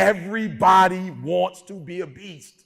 Everybody wants to be a beast.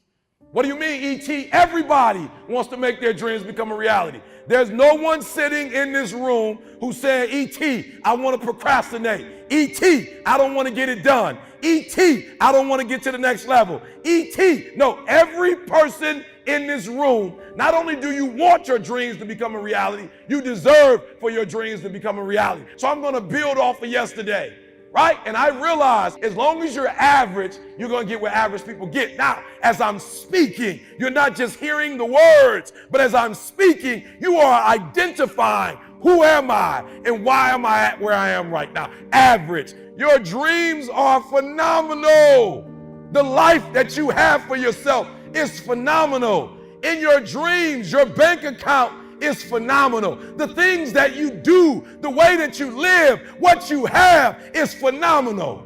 What do you mean, E.T.? Everybody wants to make their dreams become a reality. There's no one sitting in this room who said, E.T., I want to procrastinate. E.T., I don't want to get it done. E.T., I don't want to get to the next level. E.T., no, every person in this room, not only do you want your dreams to become a reality, you deserve for your dreams to become a reality. So I'm going to build off of yesterday. Right? And I realize as long as you're average, you're going to get where average people get. Now, as I'm speaking, you're not just hearing the words, but as I'm speaking, you are identifying who am I and why am I at where I am right now. Average. Your dreams are phenomenal. The life that you have for yourself is phenomenal. In your dreams, your bank account is phenomenal. The things that you do, the way that you live, what you have is phenomenal.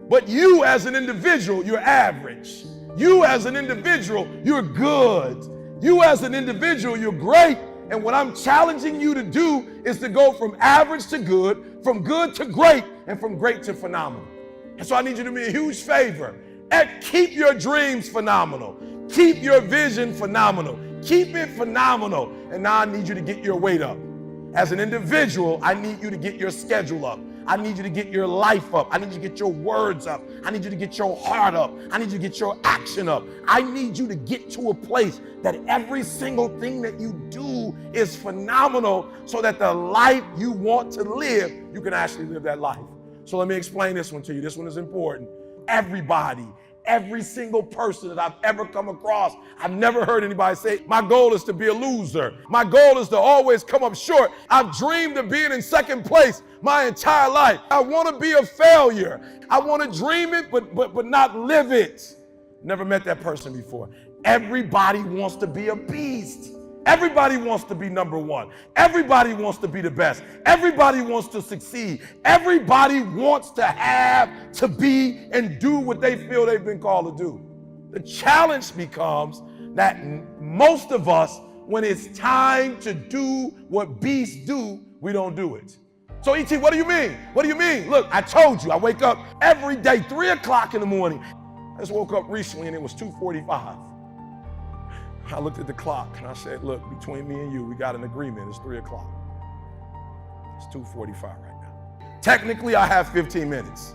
But you as an individual, you're average. You as an individual, you're good. You as an individual, you're great. And what I'm challenging you to do is to go from average to good to great, and from great to phenomenal. And so I need you to do me a huge favor and keep your dreams phenomenal. Keep your vision phenomenal. Keep it phenomenal. And now I need you to get your weight up. As an individual, I need you to get your schedule up. I need you to get your life up. I need you to get your words up. I need you to get your heart up. I need you to get your action up. I need you to get to a place that every single thing that you do is phenomenal, so that the life you want to live, you can actually live that life. So let me explain this one to you. This one is important. Everybody, every single person that I've ever come across, I've never heard anybody say, my goal is to be a loser. My goal is to always come up short. I've dreamed of being in second place my entire life. I want to be a failure. I want to dream it, but not live it. Never met that person before. Everybody wants to be a beast. Everybody wants to be number one. Everybody wants to be the best. Everybody wants to succeed. Everybody wants to have, to be, and do what they feel they've been called to do. The challenge becomes that most of us, when it's time to do what beasts do, we don't do it. So E.T., what do you mean? What do you mean? Look, I told you, I wake up every day, 3 o'clock in the morning. I just woke up recently and it was 2:45. I looked at the clock and I said, look, between me and you, we got an agreement. It's 3 o'clock. It's 2:45 right now. Technically, I have 15 minutes.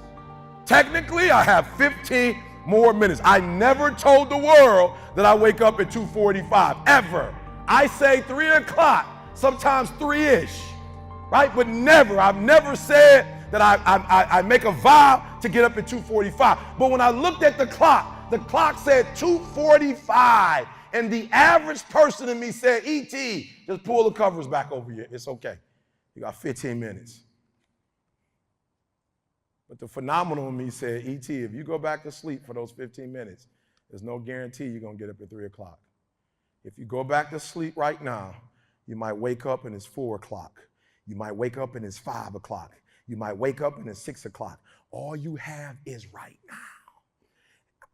Technically, I have 15 more minutes. I never told the world that I wake up at 2:45, ever. I say 3 o'clock, sometimes 3-ish, right? But never, I've never said that I make a vow to get up at 2:45. But when I looked at the clock said 2:45. And the average person in me said, E.T., just pull the covers back over you. It's okay. You got 15 minutes. But the phenomenal in me said, E.T., if you go back to sleep for those 15 minutes, there's no guarantee you're going to get up at 3 o'clock. If you go back to sleep right now, you might wake up and it's 4 o'clock. You might wake up and it's 5 o'clock. You might wake up and it's 6 o'clock. All you have is right now.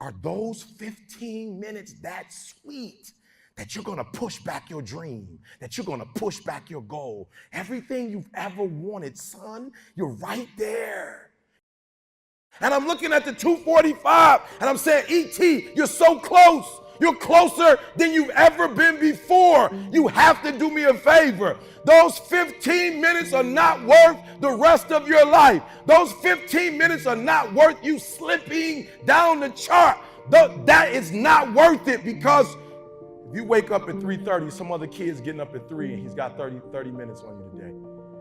Are those 15 minutes that sweet that you're going to push back your dream, that you're going to push back your goal? Everything you've ever wanted, son, you're right there. And I'm looking at the 2:45 and I'm saying, E.T., you're so close. You're closer than you've ever been before. You have to do me a favor. Those 15 minutes are not worth the rest of your life. Those 15 minutes are not worth you slipping down the chart. That is not worth it, because if you wake up at 3:30, some other kid's getting up at 3 and he's got 30 minutes on you today.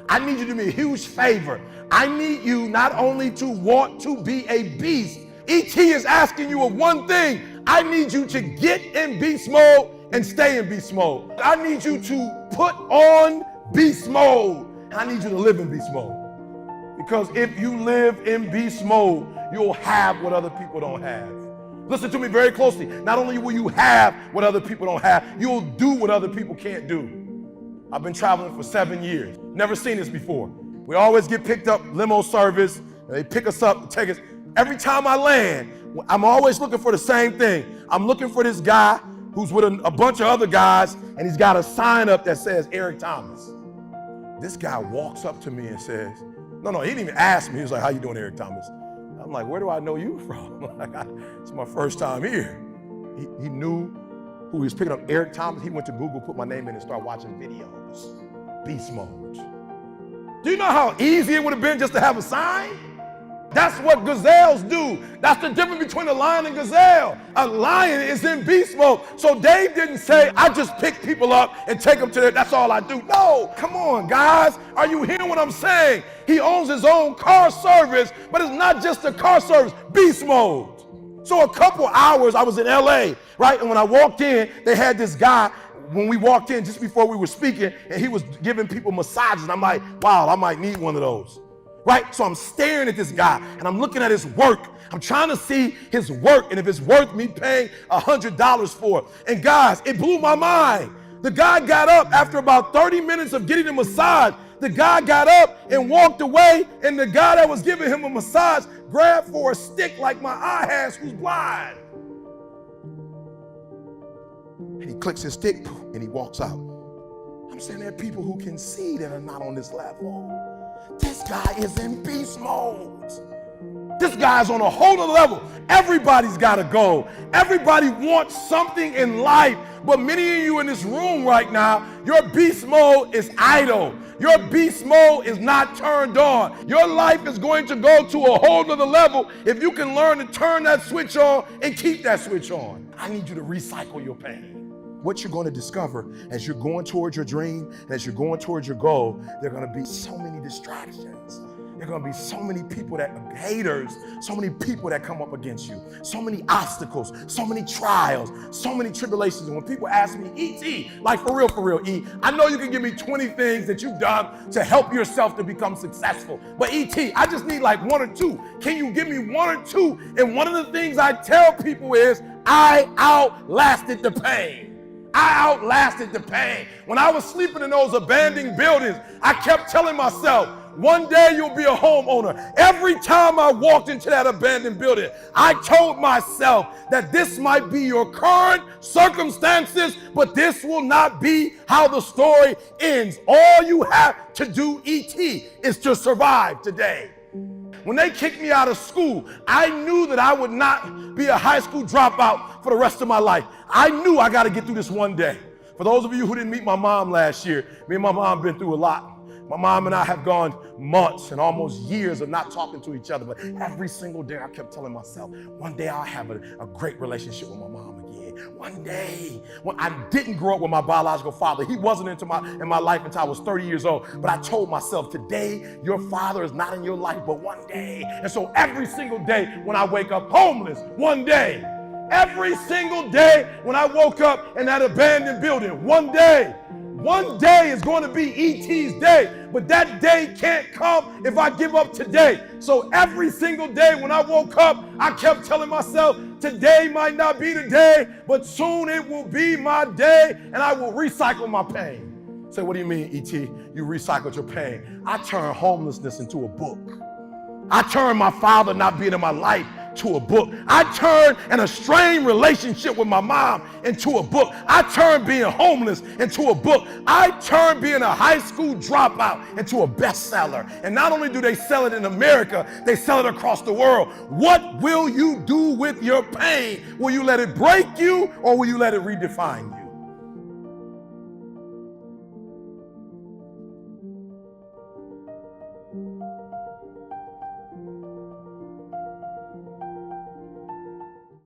I need you to do me a huge favor. I need you not only to want to be a beast. E.T. is asking you of one thing. I need you to get in beast mode and stay in beast mode. I need you to put on beast mode. And I need you to live in beast mode. Because if you live in beast mode, you'll have what other people don't have. Listen to me very closely. Not only will you have what other people don't have, you'll do what other people can't do. I've been traveling for 7 years. Never seen this before. We always get picked up, limo service. And they pick us up, take us. Every time I land, I'm always looking for the same thing. I'm looking for this guy who's with a bunch of other guys, and he's got a sign up that says Eric Thomas. This guy walks up to me and says, no, he didn't even ask me. He was like, how you doing, Eric Thomas? I'm like, where do I know you from? It's my first time here. He knew who he was picking up. Eric Thomas, he went to Google, put my name in and started watching videos. Beast mode. Do you know how easy it would have been just to have a sign? That's what gazelles do. That's the difference between a lion and gazelle. A lion is in beast mode. So Dave didn't say, I just pick people up and take them to there. That's all I do. No, come on, guys. Are you hearing what I'm saying? He owns his own car service, but it's not just a car service, beast mode. So a couple hours, I was in LA, right? And when I walked in, they had this guy, when we walked in just before we were speaking, and he was giving people massages. And I'm like, wow, I might need one of those. Right? So I'm staring at this guy and I'm looking at his work. I'm trying to see his work and if it's worth me paying $100 for it. And guys, it blew my mind. The guy got up after about 30 minutes of getting a massage. The guy got up and walked away, and the guy that was giving him a massage grabbed for a stick like my eye has who's blind. And he clicks his stick and he walks out. I'm saying there are people who can see that are not on this level. This guy is in beast mode. This guy's on a whole other level. Everybody's got a goal. Everybody wants something in life, but many of you in this room right now, your beast mode is idle. Your beast mode is not turned on. Your life is going to go to a whole other level if you can learn to turn that switch on and keep that switch on. I need you to recycle your pain. What you're going to discover as you're going towards your dream, and as you're going towards your goal, there are going to be so many distractions. There are going to be so many people that are haters, so many people that come up against you, so many obstacles, so many trials, so many tribulations. And when people ask me, E.T., like for real, E, I know you can give me 20 things that you've done to help yourself to become successful. But E.T., I just need like one or two. Can you give me one or two? And one of the things I tell people is, I outlasted the pain. I outlasted the pain. When I was sleeping in those abandoned buildings, I kept telling myself, one day you'll be a homeowner. Every time I walked into that abandoned building, I told myself that this might be your current circumstances, but this will not be how the story ends. All you have to do, E.T., is to survive today. When they kicked me out of school, I knew that I would not be a high school dropout for the rest of my life. I knew I got to get through this one day. For those of you who didn't meet my mom last year, me and my mom been through a lot. My mom and I have gone months and almost years of not talking to each other, but every single day I kept telling myself, one day I'll have a great relationship with my mom again. One day. When I didn't grow up with my biological father. He wasn't in my life until I was 30 years old. But I told myself, today your father is not in your life, but one day. And so every single day when I wake up homeless, one day. Every single day when I woke up in that abandoned building, one day. One day is going to be E.T.'s day, but that day can't come if I give up today. So every single day when I woke up, I kept telling myself, today might not be the day, but soon it will be my day, and I will recycle my pain. Say, what do you mean, E.T.? You recycled your pain. I turned homelessness into a book. I turned my father not being in my life to a book. I turned an estranged relationship with my mom into a book. I turned being homeless into a book. I turned being a high school dropout into a bestseller. And not only do they sell it in America, they sell it across the world. What will you do with your pain? Will you let it break you, or will you let it redefine you?